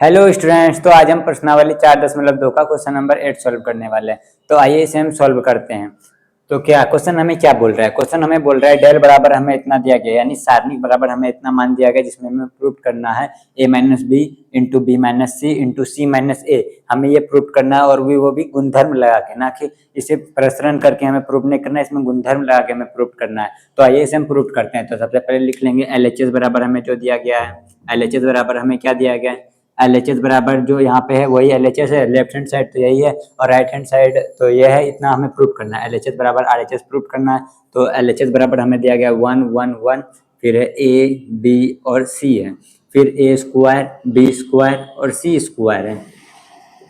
Hello students. तो आज हम प्रश्नावली 4.2 का क्वेश्चन नंबर 8 सॉल्व करने वाले हैं। तो आइए इसे हम सॉल्व करते हैं। तो क्या क्वेश्चन हमें क्या बोल रहा है? क्वेश्चन हमें बोल रहा है डेल बराबर हमें इतना दिया गया, यानी सारणिक बराबर हमें इतना मान दिया गया जिसमें हमें प्रूव करना है a minus B into B minus C into C minus A. हमें ये प्रूव करना है और वो भी गुणधर्म लगा के, ना कि इसे प्रसरण करके हमें प्रूव नहीं करना है, इसमें गुणधर्म लगा के हमें प्रूव करना है। तो आइए इसे हम प्रूव करते हैं। तो सबसे पहले लिख लेंगे LHS बराबर हमें जो दिया गया है, LHS बराबर हमें क्या दिया गया है, LHS बराबर जो यहाँ पे है वही LHS है, लेफ्ट हैंड साइड तो यही है और राइट हैंड साइड तो ये है। इतना हमें प्रूव करना है, LHS बराबर RHS प्रूव करना है। तो LHS बराबर हमें दिया गया 1 1 1, फिर है A B और C है, फिर A स्क्वायर B स्क्वायर और C स्क्वायर है।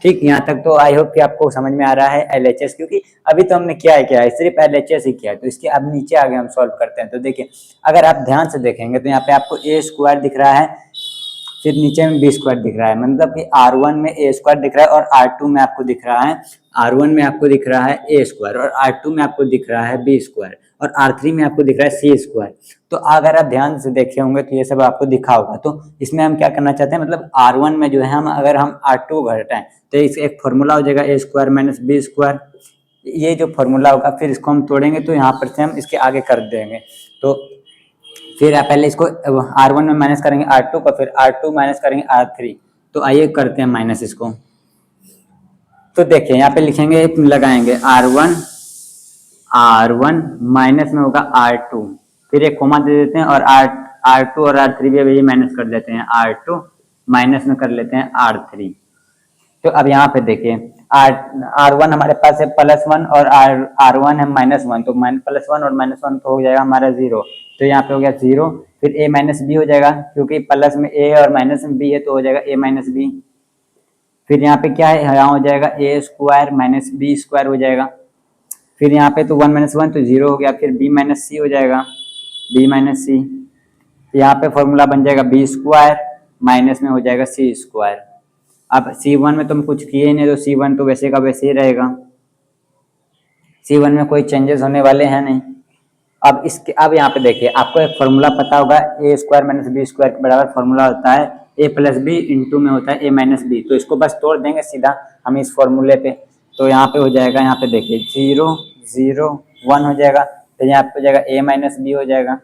ठीक, यहाँ तक तो आई होप कि आपको समझ में आ रहा है LHS, क्योंकि अभी तो हमने क्या है सिर्फ LHS ही किया है। तो इसके अब नीचे आगे हम सॉल्व करते हैं। तो देखिए, अगर आप ध्यान से देखेंगे तो यहाँ पे आपको A स्क्वायर दिख रहा है, फिर नीचे में बी स्क्वायर दिख रहा है, मतलब कि R1 में ए स्क्वायर दिख रहा है और R2 में आपको दिख रहा है, R1 में आपको दिख रहा है ए स्क्वायर और R2 में आपको दिख रहा है बी स्क्वायर और R3 में आपको दिख रहा है सी स्क्वायर। तो अगर आप ध्यान से देखे होंगे तो ये सब आपको दिखा होगा। तो इसमें हम क्या करना चाहते हैं, मतलब R1 में जो है हम अगर हम R2 को घटाएं तो इस एक फॉर्मूला हो जाएगा ए स्क्वायर माइनस बी स्क्वायर। ये जो फॉर्मूला होगा फिर इसको हम तोड़ेंगे तो यहाँ पर से हम इसके आगे कर देंगे। तो फिर पहले इसको R1 में माइनस करेंगे R2 को, फिर R2 माइनस करेंगे R3। तो आइए करते हैं माइनस इसको। तो देखिए यहाँ पे लिखेंगे, लगाएंगे R1 माइनस में होगा R2, फिर एक कोमा दे देते हैं और R2 और R3 भी माइनस कर देते हैं, R2 माइनस में कर लेते हैं R3। तो अब यहाँ पे देखिए R1 हमारे पास है +1 और R1 है -1, तो +1 और -1 तो हो जाएगा हमारा 0। तो यहाँ पे हो गया 0, फिर a माइनस बी हो जाएगा, क्योंकि प्लस में a और माइनस में b है तो हो जाएगा a माइनस बी। फिर यहाँ पे क्या है, यहाँ हो जाएगा a square minus B square हो जाएगा। फिर यहाँ पे तो 1 माइनस 1 तो 0 हो गया, फिर b माइनस सी हो जाएगा, b माइनस सी। यहाँ पे फॉर्मूला बन जाएगा बी स्क्वायर माइनस में हो जाएगा सी स्क्वायर। अब C1 में तुम कुछ किए नहीं तो C1 तो वैसे का वैसे ही रहेगा, C1 में कोई चेंजेस होने वाले हैं नहीं। अब यहाँ पे देखिए, आपको एक फॉर्मूला पता होगा ए स्क्वायर माइनस बी स्क्वायर के बराबर फॉर्मूला होता है ए प्लस बी इंटू में होता है ए माइनस बी। तो इसको बस तोड़ देंगे सीधा हम इस फॉर्मूले पे। तो यहाँ पे हो जाएगा, यहाँ पे देखिए 0 0 1 हो जाएगा, तो यहाँ पे हो जाएगा ए माइनस बी हो जाएगा,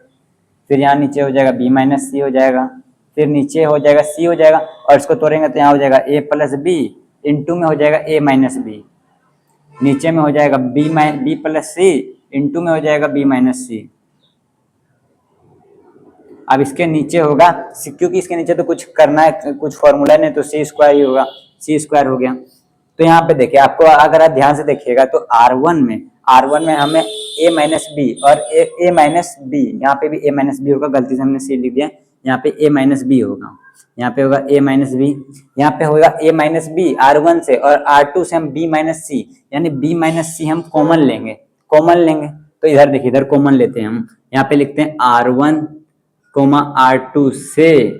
फिर यहाँ नीचे हो जाएगा बी माइनस सी हो जाएगा, फिर नीचे हो जाएगा सी हो जाएगा और इसको तोड़ेंगे तो यहाँ हो जाएगा ए प्लस बी इंटू में हो जाएगा ए माइनस बी, नीचे में हो जाएगा बी प्लस सी इंटू में हो जाएगा बी माइनस सी। अब इसके नीचे होगा, क्योंकि इसके नीचे तो कुछ करना है, कुछ फॉर्मूला नहीं, तो सी स्क्वायर ही होगा, सी स्क्वायर हो गया। तो यहाँ पे देखिए, आपको अगर आप ध्यान से देखिएगा तो R1 में हमें a माइनस बी और a माइनस बी, यहाँ पे भी a माइनस बी होगा, गलती से हमने सी लिख दिया, यहाँ पे a माइनस बी होगा, यहाँ पे होगा a माइनस बी, यहाँ पे होगा a माइनस बी R1 से, और R2 से हम b माइनस सी, यानी b माइनस सी हम कॉमन लेंगे, तो इधर देखिए, इधर कॉमन लेते हैं हम, यहाँ पे लिखते हैं R1 R2 से,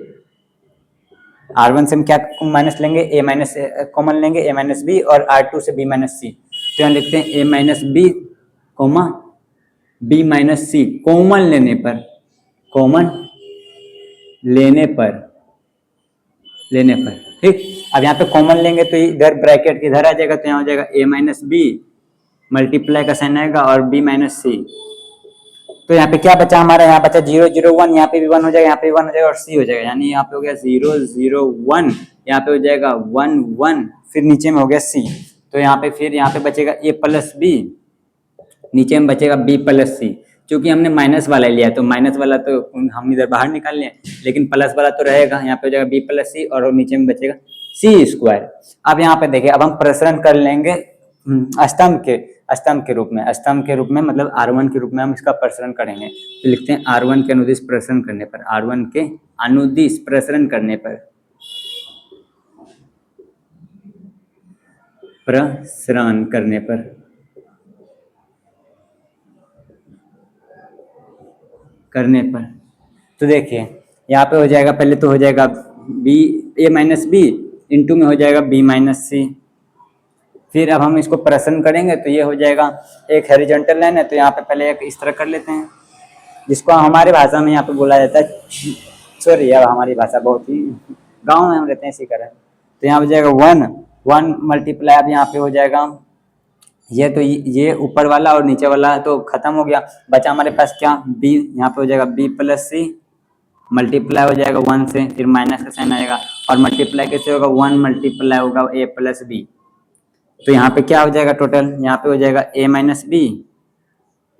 R1 से हम क्या माइनस लेंगे, a माइनस कॉमन लेंगे, a माइनस बी, और R2 से b माइनस सी। तो यहाँ लिखते हैं a minus B b minus C, common लेने पर ठीक। अब यहाँ पे कॉमन लेंगे तो इधर ब्रैकेट इधर आ जाएगा, तो यहाँ हो जाएगा a माइनस बी मल्टीप्लाई का साइन आएगा और b माइनस सी। तो यहाँ पे क्या बचा हमारा, यहाँ बचा 0 0 1, यहाँ पे भी 1 हो जाएगा, यहाँ पे भी 1 हो जाएगा और सी हो जाएगा, यानी यहाँ पे हो गया 0 0 1, यहाँ पे हो जाएगा 1 1, फिर नीचे में हो गया सी। तो यहाँ पे बचेगा a प्लस बी, नीचे में बचेगा b प्लस सी। क्योंकि हमने माइनस वाला लिया है तो माइनस वाला तो हम इधर बाहर निकाल लें, लेकिन प्लस वाला तो रहेगा, यहाँ पे हो जाएगा b प्लस सी और नीचे में बचेगा सी स्क्वायर। अब यहाँ पे देखिए, अब हम प्रसरण कर लेंगे स्तंभ के रूप में, मतलब R1 के रूप में हम इसका प्रसरण करेंगे। तो लिखते हैं R1 के अनुदिश प्रसरण करने पर, R1 के अनुदिश प्रसरण करने पर, तो देखिए यहाँ पे हो जाएगा, पहले तो हो जाएगा a माइनस बी इंटू में हो जाएगा b माइनस सी। फिर अब हम इसको प्रसरण करेंगे तो ये हो जाएगा, एक हॉरिजॉन्टल लाइन है तो यहाँ पे पहले एक इस तरह कर लेते हैं, जिसको हमारी भाषा में यहाँ पे बोला जाता है, सॉरी यार हमारी भाषा बहुत ही, गांव में हम रहते हैं इसी कारण, तो यहाँ हो जाएगा 1 मल्टीप्लाई अब यहाँ पे हो जाएगा ये, तो ये ऊपर वाला और नीचे वाला तो खत्म हो गया, बचा हमारे पास क्या b, यहाँ पे हो जाएगा b प्लस सी मल्टीप्लाई हो जाएगा 1 से, फिर माइनस का साइन आएगा और मल्टीप्लाई कैसे होगा 1 मल्टीप्लाई होगा a प्लस बी, तो यहाँ पे क्या हो जाएगा टोटल, यहाँ पे हो जाएगा a minus B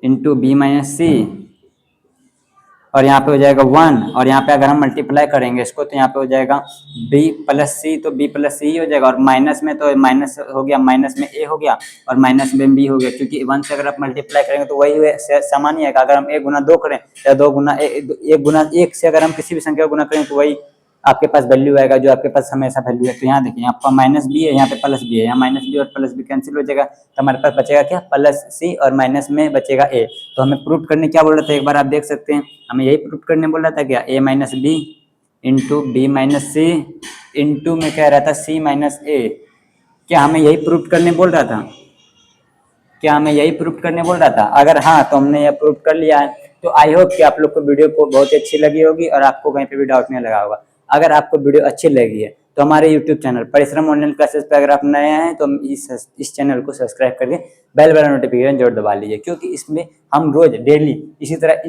into B minus C और यहाँ पे हो जाएगा 1 और यहाँ पे अगर हम मल्टीप्लाई करेंगे इसको तो यहाँ पे हो जाएगा b प्लस सी, तो b प्लस सी ही हो जाएगा और माइनस में तो माइनस हो गया, माइनस में a हो गया और माइनस में b हो गया, क्योंकि 1 से अगर आप मल्टीप्लाई करेंगे तो वही समान ही है। अगर हम 1 गुना 2 करें या 2 गुना 1 गुना 1 से अगर हम किसी भी संख्या को गुना करें तो वही आपके पास वैल्यू आएगा जो आपके पास हमेशा वैल्यू है। तो यहाँ देखिए यहाँ पर माइनस बी है, यहाँ पे प्लस बी है, यहाँ माइनस बी और प्लस बी कैंसिल हो जाएगा, तो हमारे पास बचेगा क्या प्लस सी और माइनस में बचेगा ए। तो हमें प्रूफ करने क्या बोल रहा था, एक बार आप देख सकते हैं, हमें यही प्रूफ करने बोल रहा था क्या, A minus B into B minus C into में कह रहा था सी माइनस ए। क्या हमें यही प्रूफ करने बोल रहा था, क्या हमें यही प्रूफ करने बोल रहा था? अगर हाँ तो हमने यह प्रूफ कर लिया है। तो आई होप कि आप लोग को वीडियो को बहुत ही अच्छी लगी होगी और आपको कहीं पे भी डाउट नहीं लगा होगा। अगर आपको वीडियो अच्छी लगी है तो हमारे यूट्यूब चैनल परिश्रम ऑनलाइन क्लासेस पे अगर आप नए हैं तो इस चैनल को सब्सक्राइब करके बेल वाला नोटिफिकेशन जरूर दबा लीजिए, क्योंकि इसमें हम रोज डेली इसी तरह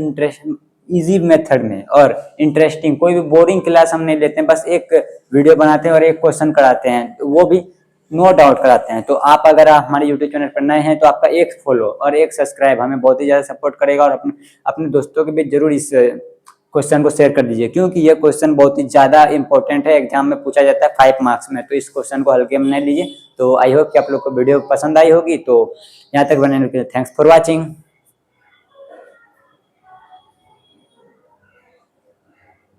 इजी मेथड में और इंटरेस्टिंग, कोई भी बोरिंग क्लास हम नहीं लेते हैं, बस एक वीडियो बनाते हैं और एक क्वेश्चन कराते हैं, वो भी नो डाउट कराते हैं। तो आप अगर आप हमारे यूट्यूब चैनल पर नए हैं तो आपका एक फॉलो और एक सब्सक्राइब हमें बहुत ही ज़्यादा सपोर्ट करेगा और अपने दोस्तों के बीच जरूर इस क्वेश्चन को शेयर कर दीजिए, क्योंकि ये क्वेश्चन बहुत ही ज़्यादा इंपॉर्टेंट है, एग्जाम में पूछा जाता है 5 मार्क्स में, तो इस क्वेश्चन को हल्के में नहीं लीजिए। तो आई होप कि आप लोग को वीडियो पसंद आई होगी। तो यहाँ तक बने रखिए, थैंक्स फॉर वॉचिंग।